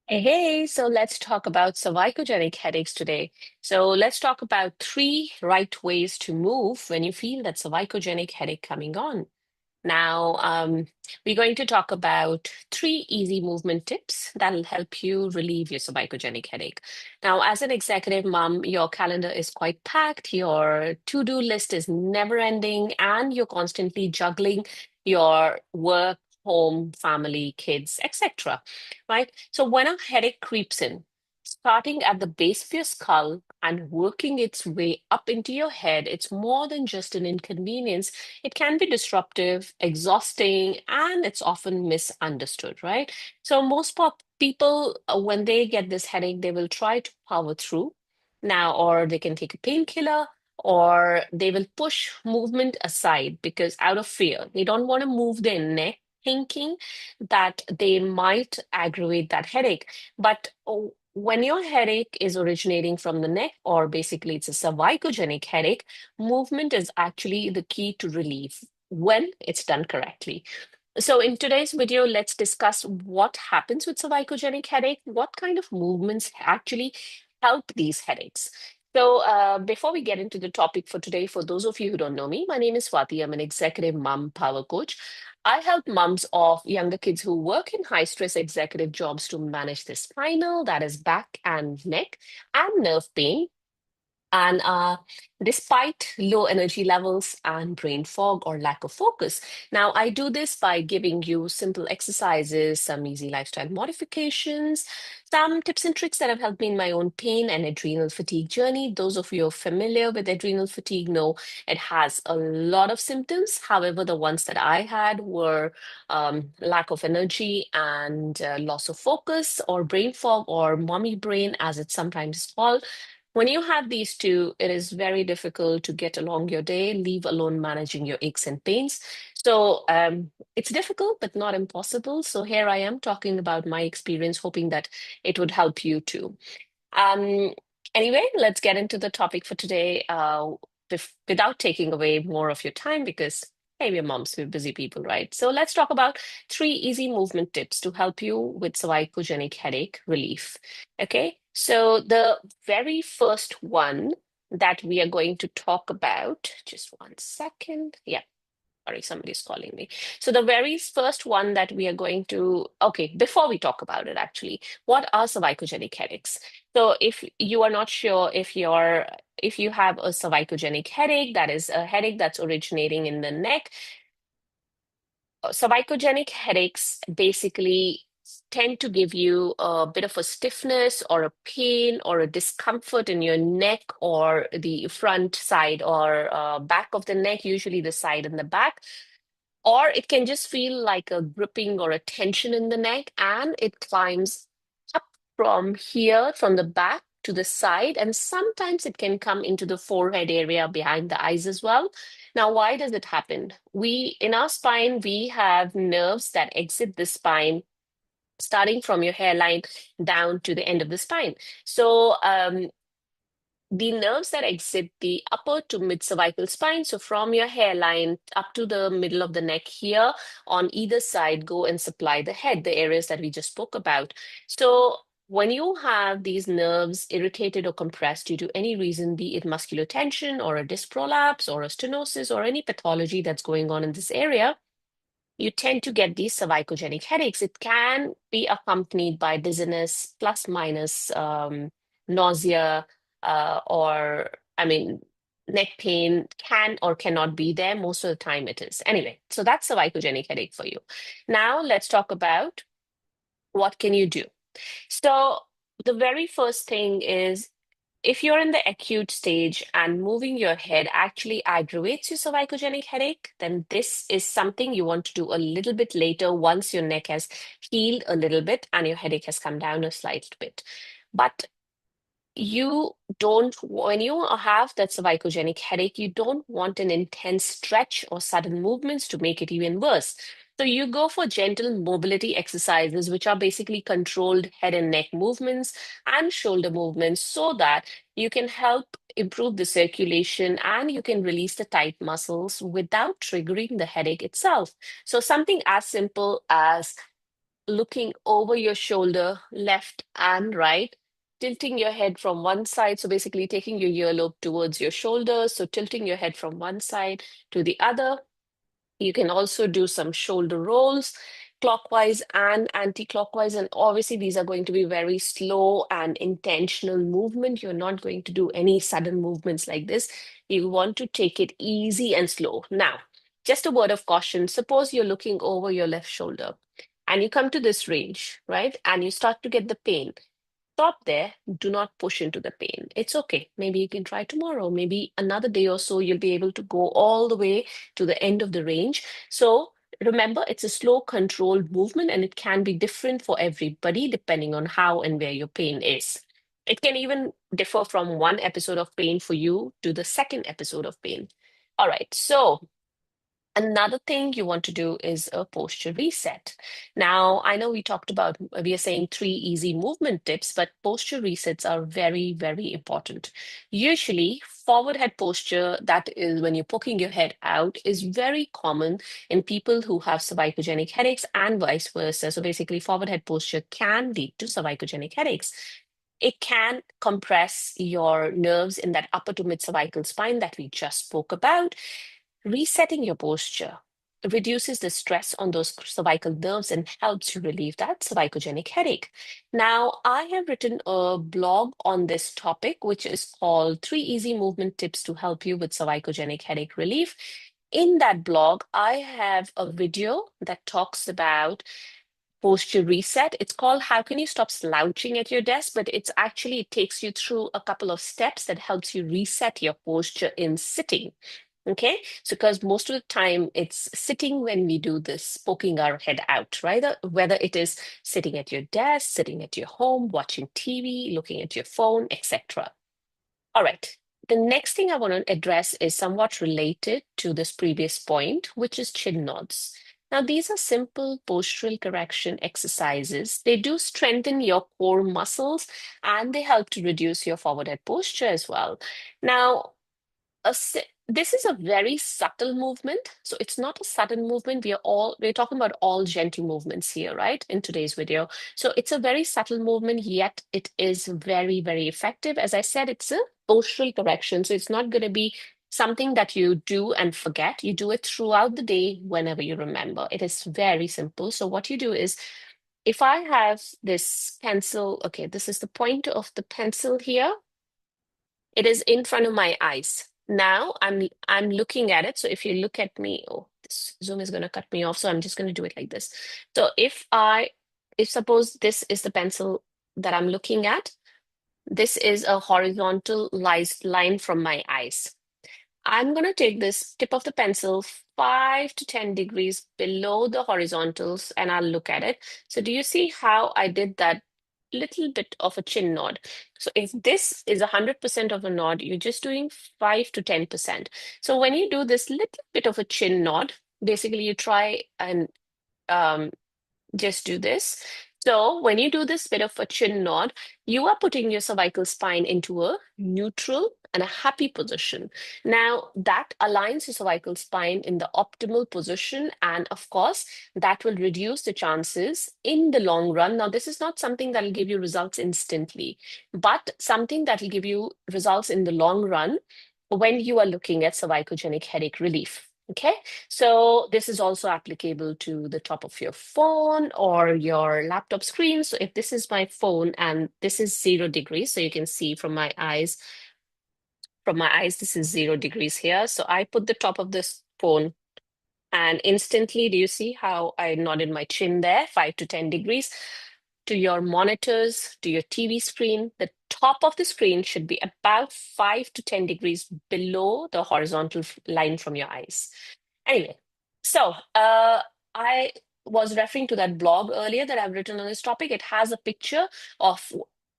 Hey, so let's talk about cervicogenic headaches today. So let's talk about three right ways to move when you feel that cervicogenic headache coming on. Now, we're going to talk about three easy movement tips that'll help you relieve your cervicogenic headache. Now, as an executive mom, your calendar is quite packed, your to-do list is never ending, and you're constantly juggling your work, home, family, kids, etc. Right? So when a headache creeps in, starting at the base of your skull and working its way up into your head, it's more than just an inconvenience. It can be disruptive, exhausting, and it's often misunderstood, right? So most people, when they get this headache, they will try to power through now, or they can take a painkiller, or they will push movement aside because out of fear, they don't want to move their neck, thinking that they might aggravate that headache. But when your headache is originating from the neck, or basically it's a cervicogenic headache, movement is actually the key to relief when it's done correctly. So, in today's video, let's discuss what happens with cervicogenic headache, what kind of movements actually help these headaches. So, before we get into the topic for today, for those of you who don't know me, my name is Swati. I'm an executive mom power coach. I help moms of younger kids who work in high stress executive jobs to manage the spinal, that is, back and neck, and nerve pain and despite low energy levels and brain fog or lack of focus. Now, I do this by giving you simple exercises, some easy lifestyle modifications, some tips and tricks that have helped me in my own pain and adrenal fatigue journey. Those of you who are familiar with adrenal fatigue know it has a lot of symptoms. However, the ones that I had were lack of energy and loss of focus, or brain fog, or mommy brain, as it's sometimes called. When you have these two, it is very difficult to get along your day, leave alone managing your aches and pains. So it's difficult, but not impossible. So here I am talking about my experience, hoping that it would help you too. Um, anyway, let's get into the topic for today without taking away more of your time because, hey, we're moms, we're busy people, right? So let's talk about three easy movement tips to help you with cervicogenic headache relief. Okay, so the very first one that we are going to talk about, just one second. Yeah. Sorry, somebody's calling me. So the very first one that we are going to, okay, before we talk about it, actually, what are cervicogenic headaches? So if you are not sure if you have a cervicogenic headache, that is a headache that's originating in the neck. Cervicogenic headaches basically tend to give you a bit of a stiffness or a pain or a discomfort in your neck or the front side or back of the neck, usually the side and the back. Or it can just feel like a gripping or a tension in the neck, and it climbs up from here, from the back to the side, and sometimes it can come into the forehead area behind the eyes as well. Now, why does it happen? In our spine, we have nerves that exit the spine starting from your hairline down to the end of the spine. So, the nerves that exit the upper to mid cervical spine, so from your hairline up to the middle of the neck here on either side, go and supply the head, the areas that we just spoke about. So when you have these nerves irritated or compressed due to any reason, be it muscular tension or a disc prolapse or a stenosis or any pathology that's going on in this area, you tend to get these cervicogenic headaches. It can be accompanied by dizziness, plus minus nausea, or I mean, neck pain can or cannot be there. Most of the time it is. Anyway, so that's cervicogenic headache for you. Now let's talk about what can you do. So the very first thing is if you're in the acute stage and moving your head actually aggravates your cervicogenic headache, then this is something you want to do a little bit later once your neck has healed a little bit and your headache has come down a slight bit. But you don't, when you have that cervicogenic headache, you don't want an intense stretch or sudden movements to make it even worse. So you go for gentle mobility exercises, which are basically controlled head and neck movements and shoulder movements so that you can help improve the circulation and you can release the tight muscles without triggering the headache itself. So something as simple as looking over your shoulder, left and right, tilting your head from one side. So basically taking your earlobe towards your shoulders. So tilting your head from one side to the other. You can also do some shoulder rolls, clockwise and anti-clockwise. And obviously, these are going to be very slow and intentional movement. You're not going to do any sudden movements like this. You want to take it easy and slow. Now, just a word of caution. Suppose you're looking over your left shoulder and you come to this range, right? And you start to get the pain. Stop there. Do not push into the pain. It's okay. Maybe you can try tomorrow. Maybe another day or so, you'll be able to go all the way to the end of the range. So remember, it's a slow, controlled movement, and it can be different for everybody depending on how and where your pain is. It can even differ from one episode of pain for you to the second episode of pain. All right. So another thing you want to do is a posture reset. Now, I know we talked about, we are saying three easy movement tips, but posture resets are very, very important. Usually, forward head posture, that is when you're poking your head out, is very common in people who have cervicogenic headaches and vice versa. So basically, forward head posture can lead to cervicogenic headaches. It can compress your nerves in that upper to mid cervical spine that we just spoke about. Resetting your posture reduces the stress on those cervical nerves and helps you relieve that cervicogenic headache. Now, I have written a blog on this topic, which is called Three Easy Movement Tips to Help You with Cervicogenic Headache Relief. In that blog, I have a video that talks about posture reset. It's called How Can You Stop Slouching at Your Desk? But it's actually, it takes you through a couple of steps that helps you reset your posture in sitting. Okay, so because most of the time it's sitting when we do this, poking our head out, right? Whether it is sitting at your desk, sitting at your home, watching TV, looking at your phone, etc. All right. The next thing I want to address is somewhat related to this previous point, which is chin nods. Now, these are simple postural correction exercises. They do strengthen your core muscles and they help to reduce your forward head posture as well. Now, this is a very subtle movement. So it's not a sudden movement. We're talking about all gentle movements here, right? In today's video. So it's a very subtle movement, yet it is very, very effective. As I said, it's a postural correction. So it's not going to be something that you do and forget. You do it throughout the day whenever you remember. It is very simple. So what you do is, if I have this pencil, okay, this is the point of the pencil here. It is in front of my eyes. Now I'm looking at it. So if you look at me, oh, this Zoom is going to cut me off. So I'm just going to do it like this. So if suppose this is the pencil that I'm looking at, this is a horizontal line from my eyes. I'm going to take this tip of the pencil 5 to 10 degrees below the horizontals and I'll look at it. So do you see how I did that little bit of a chin nod? So if this is 100% of a nod, you're just doing 5 to 10%. So when you do this little bit of a chin nod, basically you try and um, just do this. So when you do this bit of a chin nod, you are putting your cervical spine into a neutral and a happy position. Now that aligns your cervical spine in the optimal position. And of course, that will reduce the chances in the long run. Now, this is not something that will give you results instantly, but something that will give you results in the long run when you are looking at cervicogenic headache relief. Okay, so this is also applicable to the top of your phone or your laptop screen. So if this is my phone and this is 0 degrees, so you can see from my eyes, this is 0 degrees here. So I put the top of this phone and instantly, do you see how I nodded my chin there, 5 to 10 degrees? To your monitors, to your TV screen, the top of the screen should be about 5 to 10 degrees below the horizontal line from your eyes. Anyway, so I was referring to that blog earlier that I've written on this topic. It has a picture of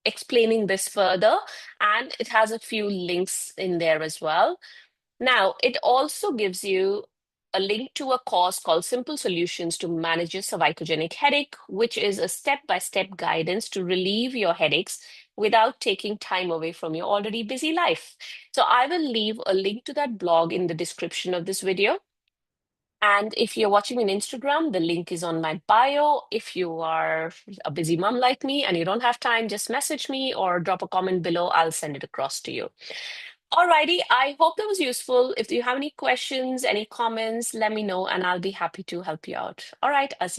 explaining this further, and it has a few links in there as well. Now, it also gives you a link to a course called Simple Solutions to Manage Your Cervicogenic Headache, which is a step-by-step guidance to relieve your headaches without taking time away from your already busy life. So I will leave a link to that blog in the description of this video. And if you're watching on Instagram, the link is on my bio. If you are a busy mom like me and you don't have time, just message me or drop a comment below. I'll send it across to you. Alrighty, I hope that was useful. If you have any questions, any comments, let me know and I'll be happy to help you out. All right, I'll see